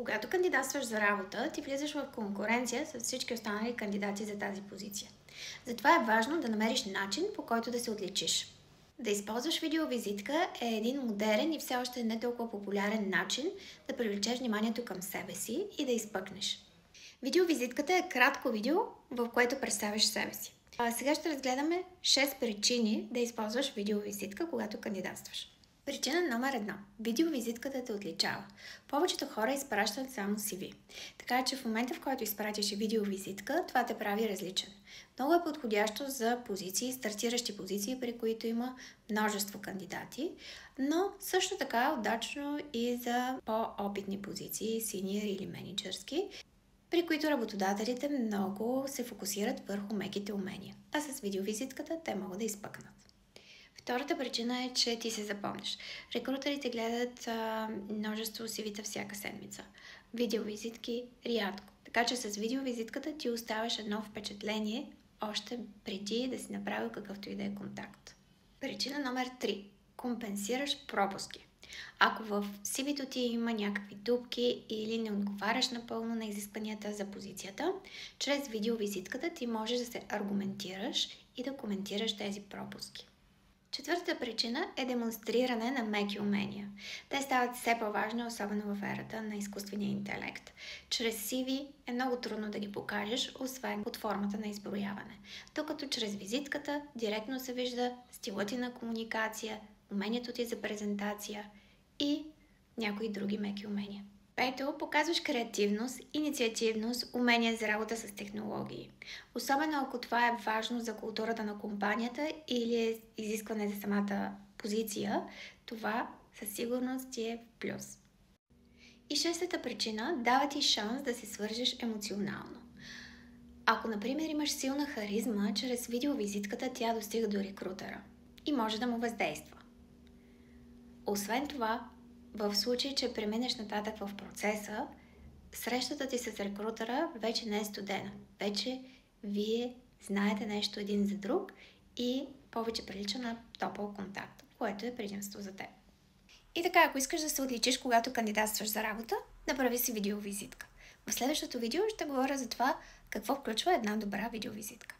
Когато кандидатстваш за работа, ти влизаш в конкуренция с всички останали кандидати за тази позиция. Затова е важно да намериш начин, по който да се отличиш. Да използваш видеовизитка е един модерен и все още не толкова популярен начин да привлечеш вниманието към себе си и да изпъкнеш. Видеовизитката е кратко видео, в което представиш себе си. Сега ще разгледаме 6 причини да използваш видеовизитка, когато кандидатстваш. Причина номер 1. Видеовизитката те отличава. Повечето хора изпращат само CV. Така че в момента, в който изпратиш видеовизитка, това те прави различен. Много е подходящо за позиции, стартиращи позиции, при които има множество кандидати, но също така е удачно и за по-опитни позиции, синьор или менеджерски, при които работодателите много се фокусират върху меките умения, а с видеовизитката те могат да изпъкнат. Втората причина е, че ти се запомниш. Рекрутерите гледат множество CV-та всяка седмица. Видеовизитки рядко. Така че с видеовизитката ти оставаш едно впечатление още преди да си направил какъвто и да е контакт. Причина номер 3. Компенсираш пропуски. Ако в CV-то ти има някакви дупки или не отговаряш напълно на изискванията за позицията, чрез видеовизитката ти можеш да се аргументираш и да коментираш тези пропуски. Четвъртата причина е демонстриране на меки умения. Те стават все по-важни, особено в ерата на изкуствения интелект. Чрез CV е много трудно да ги покажеш, освен под формата на изброяване. Докато чрез визитката директно се вижда стилът ти на комуникация, умението ти за презентация и някои други меки умения. Пето, показваш креативност, инициативност, умения за работа с технологии. Особено ако това е важно за културата на компанията или е изискване за самата позиция, това със сигурност ти е плюс. И шестата причина дава ти шанс да се свържеш емоционално. Ако, например, имаш силна харизма, чрез видеовизитката тя достига до рекрутера и може да му въздейства. Освен това, в случай, че преминеш нататък в процеса, срещата ти с рекрутера вече не е студена. Вече вие знаете нещо един за друг и повече прилича на топъл контакт, което е предимство за теб. И така, ако искаш да се отличиш, когато кандидатстваш за работа, направи си видеовизитка. В следващото видео ще говоря за това какво включва една добра видеовизитка.